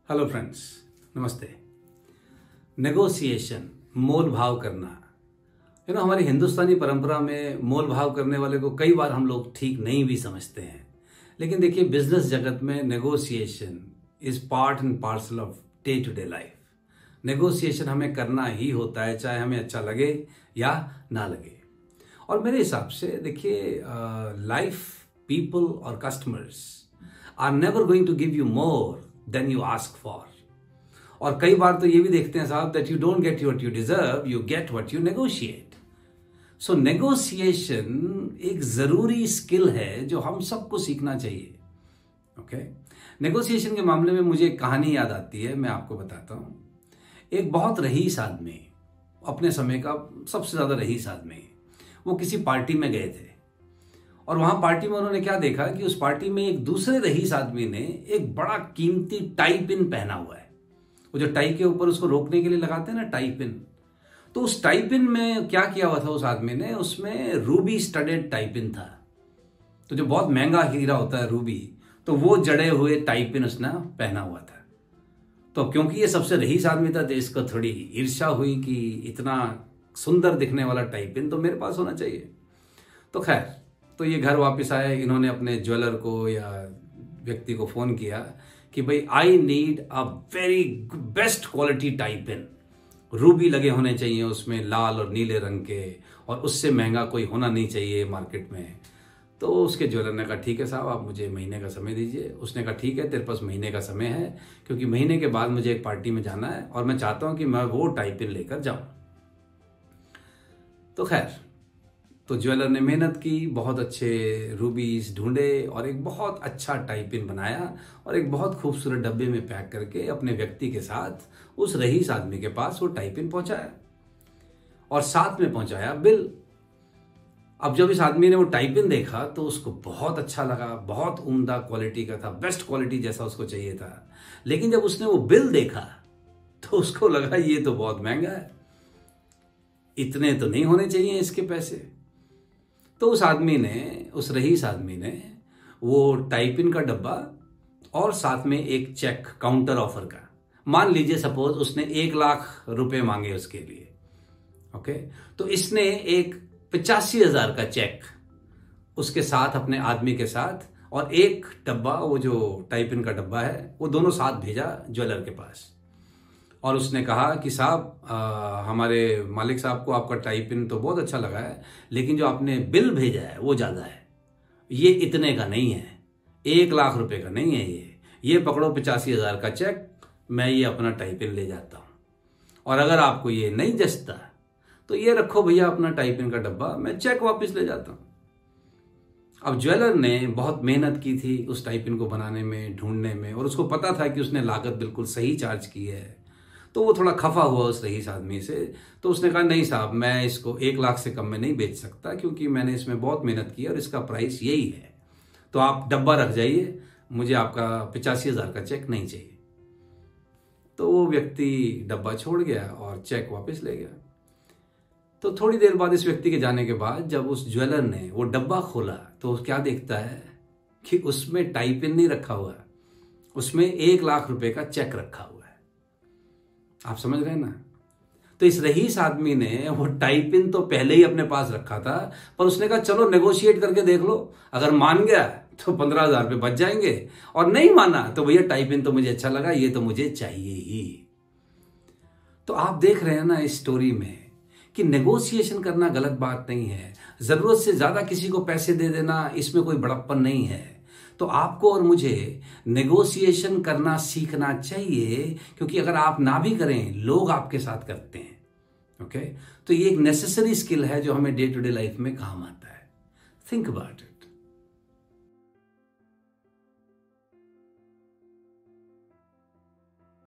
Hello friends, नमस्ते। Negotiation, मोल भाव करना, हमारी हिंदुस्तानी परंपरा में मोल भाव करने वाले को कई बार हम लोग ठीक नहीं भी समझते हैं। लेकिन देखिए, बिजनेस जगत में negotiation is part and parcel of day to day life. Negotiation हमें करना ही होता है, चाहे हमें अच्छा लगे या ना लगे। और मेरे हिसाब से देखिए, लाइफ, पीपल और customers are never going to give you more than you ask for. और कई बार तो ये भी देखते हैं साहब, that you don't get what you deserve, you get what you negotiate. So negotiation एक जरूरी स्किल है जो हम सबको सीखना चाहिए। ओके, नेगोशिएशन के मामले में मुझे एक कहानी याद आती है, मैं आपको बताता हूं। एक बहुत रईस आदमी, अपने समय का सबसे ज्यादा रईस आदमी, वो किसी पार्टी में गए थे। और वहां पार्टी में उन्होंने क्या देखा कि उस पार्टी में एक दूसरे रईस आदमी ने एक बड़ा कीमती टाई पिन पहना हुआ है। वो जो टाई के ऊपर उसको रोकने के लिए लगाते हैं ना, टाई पिन। तो उस टाई पिन में क्या किया हुआ था उस आदमी ने, उसमें रूबी स्टडेड टाई पिन था। तो जो बहुत महंगा हीरा होता है रूबी, तो वो जड़े हुए टाई पिन उसने पहना हुआ था। तो क्योंकि ये सबसे रईस आदमी था, तो इसको थोड़ी ईर्ष्या हुई कि इतना सुंदर दिखने वाला टाई पिन तो मेरे पास होना चाहिए। तो खैर, तो ये घर वापस आए, इन्होंने अपने ज्वेलर को या व्यक्ति को फोन किया कि भाई, I need a very best quality tie pin, Ruby लगे होने चाहिए उसमें, लाल और नीले रंग के, और उससे महंगा कोई होना नहीं चाहिए मार्केट में। तो उसके ज्वेलर ने कहा, ठीक है साहब, आप मुझे महीने का समय दीजिए। उसने कहा, ठीक है, तेरे पास महीने का समय है, क्योंकि महीने के बाद मुझे एक पार्टी में जाना है और मैं चाहता हूं कि मैं वो टाई पिन लेकर जाऊं। तो खैर, तो ज्वेलर ने मेहनत की, बहुत अच्छे रूबीज ढूंढे और एक बहुत अच्छा टाई पिन बनाया और एक बहुत खूबसूरत डब्बे में पैक करके अपने व्यक्ति के साथ उस रईस आदमी के पास वो टाई पिन पहुंचाया। और साथ में पहुंचाया बिल। अब जब इस आदमी ने वो टाई पिन देखा तो उसको बहुत अच्छा लगा, बहुत उम्दा क्वालिटी का था, बेस्ट क्वालिटी जैसा उसको चाहिए था। लेकिन जब उसने वो बिल देखा तो उसको लगा ये तो बहुत महंगा है, इतने तो नहीं होने चाहिए इसके पैसे। तो उस रईस आदमी ने वो टाई पिन का डब्बा और साथ में एक चेक, काउंटर ऑफर का, मान लीजिए सपोज उसने 1,00,000 रुपए मांगे उसके लिए। ओके, तो इसने एक 85,000 का चेक उसके साथ, अपने आदमी के साथ, और एक डब्बा, वो जो टाई पिन का डब्बा है, वो दोनों साथ भेजा ज्वेलर के पास। और उसने कहा कि साहब, हमारे मालिक साहब को आपका टाई पिन तो बहुत अच्छा लगा है, लेकिन जो आपने बिल भेजा है वो ज़्यादा है, ये इतने का नहीं है, 1,00,000 रुपए का नहीं है, ये पकड़ो 85,000 का चेक, मैं ये अपना टाई पिन ले जाता हूँ। और अगर आपको ये नहीं जचता तो ये रखो भैया अपना टाई पिन का डब्बा, मैं चेक वापस ले जाता हूँ। अब ज्वेलर ने बहुत मेहनत की थी उस टाई पिन को बनाने में, ढूंढने में, और उसको पता था कि उसने लागत बिल्कुल सही चार्ज की है। तो वो थोड़ा खफा हुआ उस रईस आदमी से। तो उसने कहा, नहीं साहब, मैं इसको 1,00,000 से कम में नहीं बेच सकता, क्योंकि मैंने इसमें बहुत मेहनत की है और इसका प्राइस यही है। तो आप डब्बा रख जाइए, मुझे आपका 85,000 का चेक नहीं चाहिए। तो वो व्यक्ति डब्बा छोड़ गया और चेक वापस ले गया। तो थोड़ी देर बाद, इस व्यक्ति के जाने के बाद, जब उस ज्वेलर ने वो डब्बा खोला तो क्या देखता है कि उसमें टाई पिन नहीं रखा हुआ, उसमें 1,00,000 रुपए का चेक रखा हुआ है। आप समझ रहे हैं ना? तो इस रईस आदमी ने वो टाई पिन तो पहले ही अपने पास रखा था, पर उसने कहा चलो नेगोशिएट करके देख लो, अगर मान गया तो 15,000 रुपये बच जाएंगे, और नहीं माना तो भैया टाई पिन तो मुझे अच्छा लगा, ये तो मुझे चाहिए ही। तो आप देख रहे हैं ना इस स्टोरी में कि नेगोशिएशन करना गलत बात नहीं है। जरूरत से ज्यादा किसी को पैसे दे देना, इसमें कोई बड़प्पन नहीं है। तो आपको और मुझे नेगोशिएशन करना सीखना चाहिए, क्योंकि अगर आप ना भी करें, लोग आपके साथ करते हैं। ओके, तो ये एक नेसेसरी स्किल है जो हमें डे टू डे लाइफ में काम आता है। Think about it.